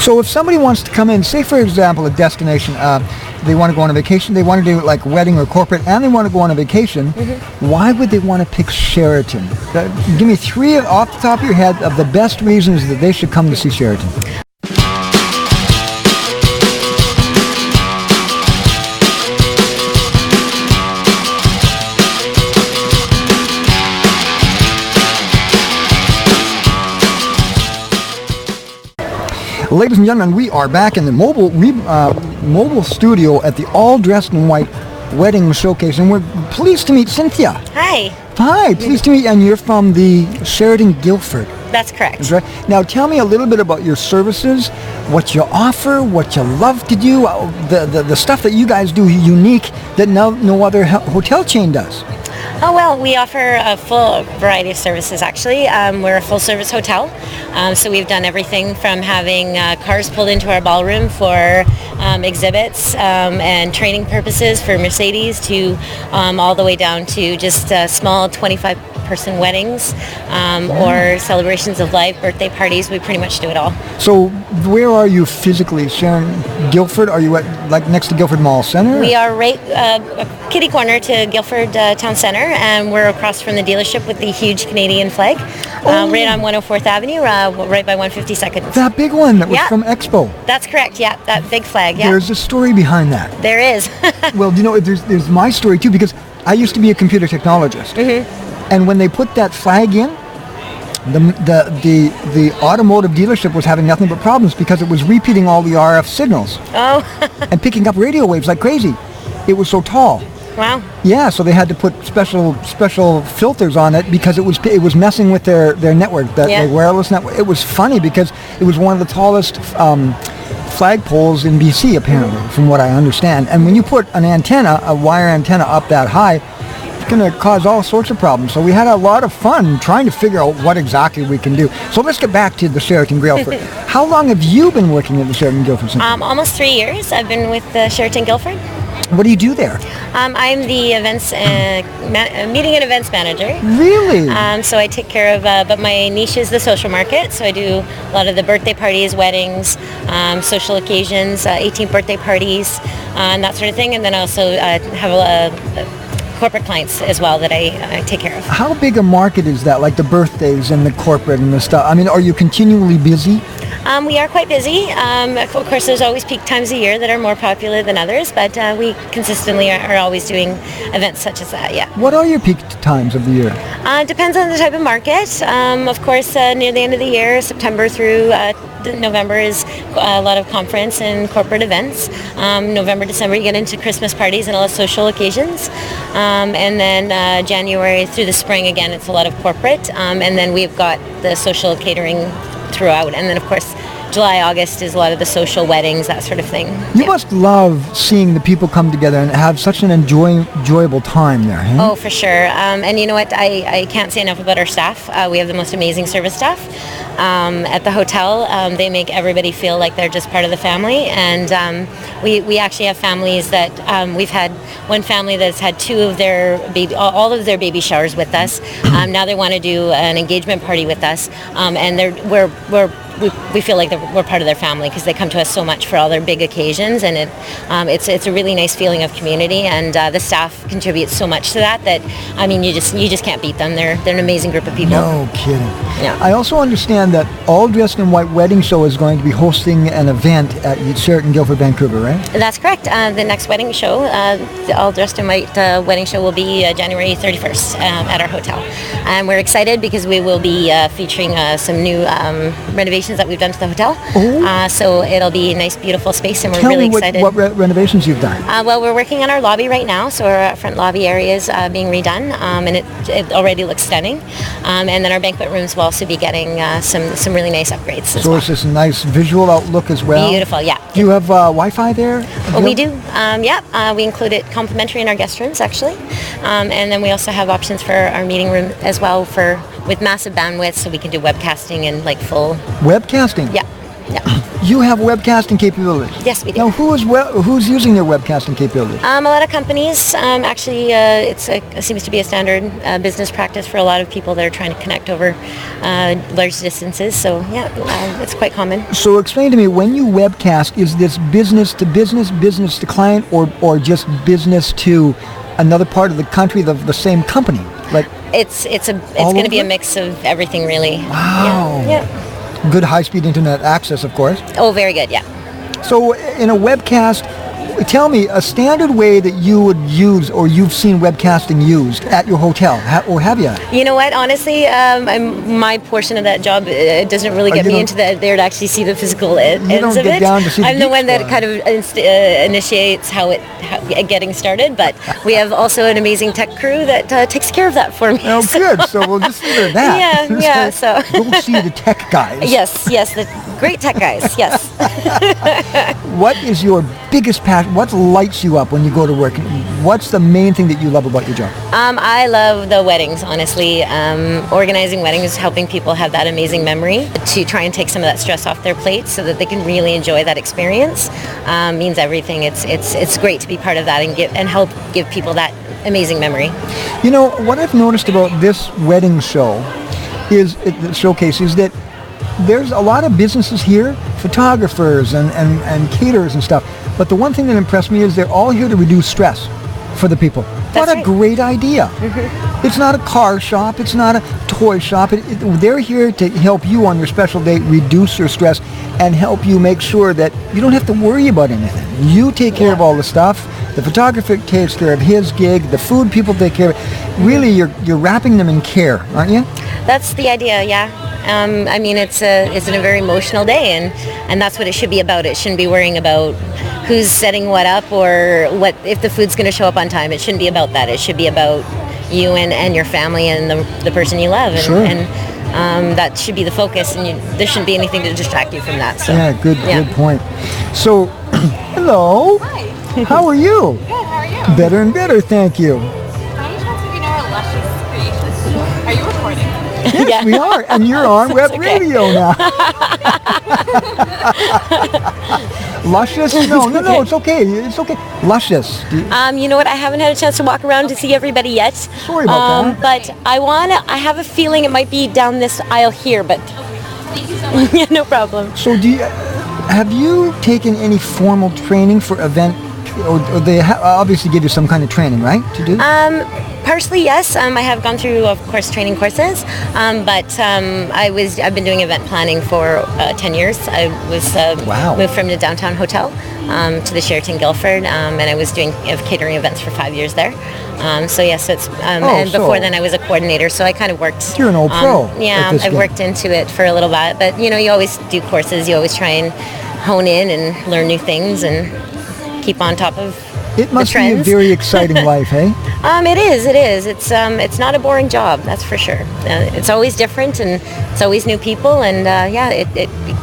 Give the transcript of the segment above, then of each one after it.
So if somebody wants to come in, say for example a destination, they want to go on a vacation, they want to do like wedding or corporate, and they want to go on a vacation, why would they want to pick Sheraton? Give me 3 off the top of your head of the best reasons that they should come to see Sheraton. Ladies and gentlemen, we are back in the mobile studio at the All Dressed in White Wedding Showcase, and we're pleased to meet Cynthia. Hi. Hi, pleased to meet you, and you're from the Sheraton Guildford. That's correct. That's right. Now tell me a little bit about your services, what you offer, what you love to do, the stuff that you guys do unique that no other hotel chain does. Oh, well, we offer a full variety of services, actually. We're a full-service hotel, so we've done everything from having cars pulled into our ballroom for exhibits and training purposes for Mercedes to all the way down to just small 25-person weddings or celebrations of life, birthday parties. We pretty much do it all. So where are you physically? Sheraton Guildford? Are you at, like, next to Guildford Mall Center? We are right kitty corner to Guildford Town Center, and we're across from the dealership with the huge Canadian flag, right on 104th Avenue, right by 152nd. That big one that was from Expo. That's correct, yeah, that big flag, yeah. There's a story behind that. There is. Well, you know, there's my story too, because I used to be a computer technologist. And when they put that flag in, the automotive dealership was having nothing but problems because it was repeating all the RF signals. Oh. And picking up radio waves like crazy. It was so tall. Wow. Yeah, so they had to put special filters on it because it was messing with their network, the wireless network. It was funny because it was one of the tallest flagpoles in BC, apparently, from what I understand. And when you put an antenna, a wire antenna up that high, it's going to cause all sorts of problems. So we had a lot of fun trying to figure out what exactly we can do. So let's get back to the Sheraton Guildford. How long have you been working at the Sheraton Guildford? Almost 3 years. I've been with the Sheraton Guildford. What do you do there? I'm the events meeting and events manager. Really? So I take care of, but my niche is the social market. So I do a lot of the birthday parties, weddings, social occasions, 18th birthday parties, and that sort of thing. And then I also have corporate clients as well that I take care of. How big a market is that, like the birthdays and the corporate and the stuff? I mean, are you continually busy? We are quite busy. Of course, there's always peak times a year that are more popular than others, but we consistently are always doing events such as that, yeah. What are your peak times of the year? Depends on the type of market. Of course, near the end of the year, September through November is a lot of conference and corporate events. November, December, you get into Christmas parties and a lot of social occasions. And then January through the spring, again, it's a lot of corporate. And then we've got the social catering throughout. And then, of course, July, August is a lot of the social weddings, that sort of thing. You must love seeing the people come together and have such an enjoyable time there, huh? Oh, for sure. And you know what? I can't say enough about our staff. We have the most amazing service staff at the hotel. They make everybody feel like they're just part of the family. And we actually have families that we've had one family that's had all of their baby showers with us. Now they want to do an engagement party with us, and we feel like we're part of their family because they come to us so much for all their big occasions, and it's a really nice feeling of community, and the staff contributes so much to that I mean, you just can't beat them. They're an amazing group of people. No kidding. Yeah. I also understand that All Dressed in White Wedding Show is going to be hosting an event at Sheraton Guildford, Vancouver, right? That's correct. The next wedding show, the All Dressed in White wedding show, will be January 31st at our hotel, and we're excited because we will be featuring some new renovations that we've done to the hotel. So it'll be a nice, beautiful space, and we're really excited. What renovations you've done? Well, we're working on our lobby right now, so our front lobby area is being redone, and it already looks stunning. And then our banquet rooms will also be getting some really nice upgrades as well. So it's this nice visual outlook as well? Beautiful, yeah. Do you have Wi-Fi there? We do, yeah. We include it complimentary in our guest rooms, actually. And then we also have options for our meeting room as well with massive bandwidth, so we can do webcasting and like full... Webcasting? Yeah. You have webcasting capabilities. Yes, we do. Now, who's using their webcasting capabilities? A lot of companies. Actually, it seems to be a standard business practice for a lot of people that are trying to connect over large distances. So, it's quite common. So explain to me, when you webcast, is this business to business, business to client, or just business to another part of the country, the same company? Like it's going to be a mix of everything, really. Wow. Yeah. Good high-speed internet access, of course. Oh, very good. Yeah. So in a webcast, tell me a standard way that you would use or you've seen webcasting used at your hotel, or have you? You know what? Honestly, my portion of that job doesn't really get me into there to actually see the physical ends of it. You don't get down to see I'm the one that kind of initiates how getting started, but we have also an amazing tech crew that takes care of that for me. Oh, good. So we'll just leave it at that. Yeah. So go see the tech guys. Yes, the great tech guys. Yes. What is your biggest passion? What lights you up when you go to work? What's the main thing that you love about your job? I love the weddings, honestly. Organizing weddings, helping people have that amazing memory to try and take some of that stress off their plates so that they can really enjoy that experience means everything. It's great to be part of that and help give people that amazing memory. You know, what I've noticed about this wedding show the showcase is that there's a lot of businesses here, photographers and caterers and stuff. But the one thing that impressed me is they're all here to reduce stress for the people. What a great idea. Mm-hmm. It's not a car shop. It's not a toy shop. They're here to help you on your special day reduce your stress and help you make sure that you don't have to worry about anything. You take care of all the stuff. The photographer takes care of his gig. The food people take care of it. Really, you're wrapping them in care, aren't you? That's the idea, yeah. I mean, it's a very emotional day, and that's what it should be about. It shouldn't be worrying about who's setting what up or what if the food's going to show up on time. It shouldn't be about that. It should be about you and your family and the person you love, and that should be the focus. And there shouldn't be anything to distract you from that. So yeah, good point. So, hello. Hi. How are you? Good. How are you? Better and better, thank you. By any chance, do you know what Luscious Creations? Are you recording? Yes, we are, and you're on web radio now. Luscious? No, it's okay. It's okay. Luscious. You know what? I haven't had a chance to walk around to see everybody yet. Sorry about that. But I have a feeling it might be down this aisle here, but Thank you so much. yeah, no problem. So have you taken any formal training for event, or they obviously give you some kind of training, right, to do? Partially, yes. I have gone through, of course, training courses, but I've been doing event planning for 10 years. I was moved from the downtown hotel to the Sheraton Guildford, and I was doing catering events for 5 years there. So yes, it's and before then I was a coordinator, so I kind of worked. You're an old pro. Yeah, I've worked into it for a little bit, but you always do courses. You always try and hone in and learn new things and keep on top of. It must be a very exciting life, hey? It is. It's not a boring job, that's for sure. It's always different, and it's always new people, and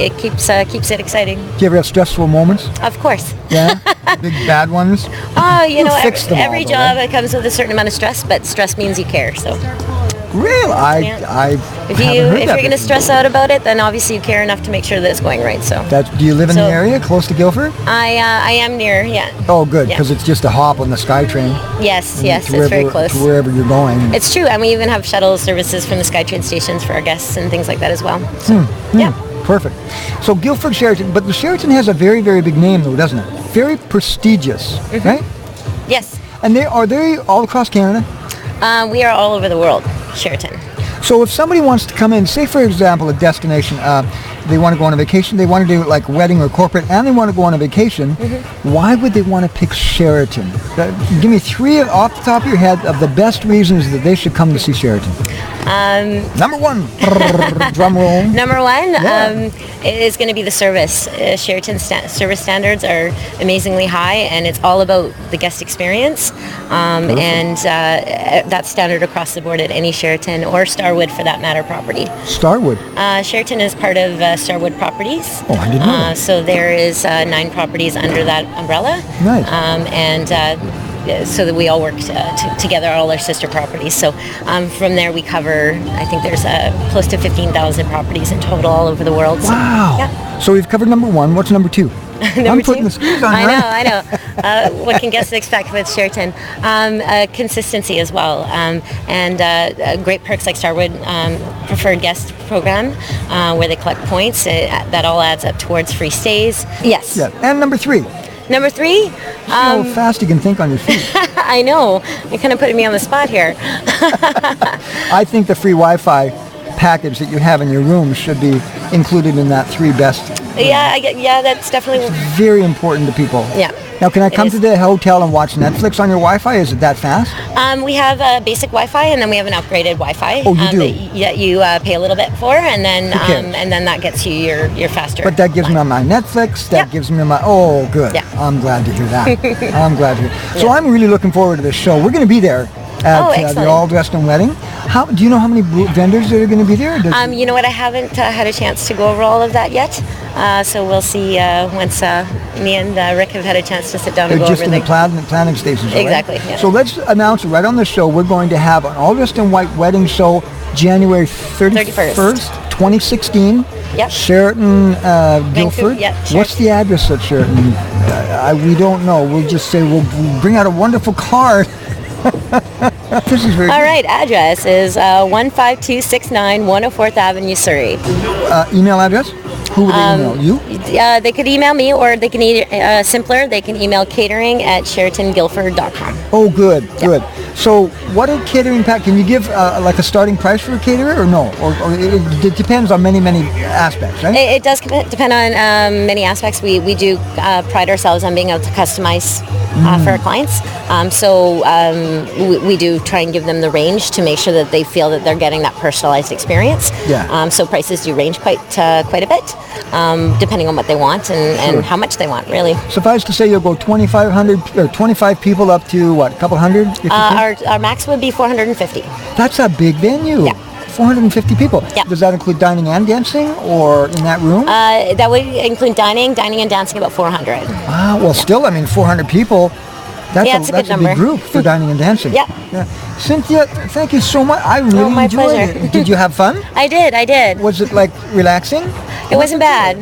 it keeps it exciting. Do you ever have stressful moments? Of course. Yeah, big bad ones. Every job it comes with a certain amount of stress, but stress means you care. So. Really? If you're going to stress out about it, then obviously you care enough to make sure that it's going right. So. Do you live in the area, close to Guildford? I am near, yeah. Oh, good, because it's just a hop on the SkyTrain. Yes, it's very close. To wherever you're going. It's true, and we even have shuttle services from the SkyTrain stations for our guests and things like that as well. So, yeah. Perfect. So Guildford Sheraton, but the Sheraton has a very, very big name, though, doesn't it? Very prestigious, right? Yes. And are they all across Canada? We are all over the world, Sheraton. So if somebody wants to come in, say for example, a destination, they want to go on a vacation, they want to do like wedding or corporate, and they want to go on a vacation, why would they want to pick Sheraton? Give me 3 off the top of your head of the best reasons that they should come to see Sheraton. Number 1, drum roll. Number 1 is going to be the service. Sheraton service standards are amazingly high, and it's all about the guest experience. And that's standard across the board at any Sheraton or Starwood, for that matter, property. Starwood? Sheraton is part of Starwood Properties. Oh, I didn't know that. So there is 9 properties under that umbrella. Nice. And so that we all work together, all our sister properties. So from there we cover, I think there's close to 15,000 properties in total all over the world. So, wow. Yeah. So we've covered number 1. What's number 2? I'm putting the screws on. I know. What can guests expect with Sheraton? Consistency as well, and great perks like Starwood preferred guest program, where they collect points. That all adds up towards free stays. Yes. Yeah. And number 3. Number 3. How fast you can think on your feet. I know. You're kind of putting me on the spot here. I think the free Wi-Fi package that you have in your room should be included in that 3 best. Yeah, that's definitely very important to people. Yeah. Now, can I come to the hotel and watch Netflix on your Wi-Fi? Is it that fast? We have a basic Wi-Fi, and then we have an upgraded Wi-Fi. Oh, you do? That you pay a little bit for, and then that gets you your faster. But that gives me my Netflix. That gives me my. Oh, good. Yeah. I'm glad to hear that. I'm glad to hear. So I'm really looking forward to this show. We're going to be there at the All Dressed in Wedding. Do you know how many vendors that are going to be there? You know what? I haven't had a chance to go over all of that yet. So we'll see once me and Rick have had a chance to sit down and go over. Just in the planning stations, right? Exactly. Yeah. So let's announce right on the show. We're going to have an All Dressed in White wedding show, January 31st, 2016. Yep. Sheraton Guildford. Yep, What's the address at Sheraton? We don't know. We'll just say we'll bring out a wonderful card. This is very all right. Address is 15269 104th Avenue, Surrey. Email address? Who would they email? You? They could email me, or they can simpler. They can email catering@sheratonguildford.com. Oh, good, good. So, what a catering pack? Can you give like a starting price for a caterer, or no? Or it depends on many aspects, right? It does depend on many aspects. We do pride ourselves on being able to customize for our clients. We do try and give them the range to make sure that they feel that they're getting that personalized experience. Yeah. So prices do range quite a bit, depending on what they want and how much they want, really. Suffice to say, you'll go 2,500 or 25 people up to what? A couple hundred? Our max would be 450. That's a big venue. Yeah. 450 people. Yeah. Does that include dining and dancing, or in that room? That would include dining and dancing, about 400. Wow. Well, still, I mean, 400 people. That's a big group for dining and dancing. Yeah. Cynthia, thank you so much. I really my enjoyed pleasure. it. Did you have fun? I did. Was it like relaxing? It wasn't bad.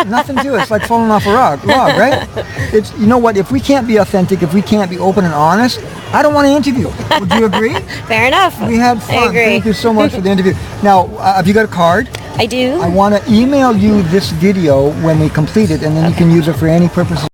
Nothing to it. It's like falling off a log, right? It's, you know what? If we can't be authentic, if we can't be open and honest, I don't want to interview. Would you agree? Fair enough. We had fun. I agree. Thank you so much for the interview. Now, have you got a card? I do. I want to email you this video when we complete it, and then you can use it for any purposes.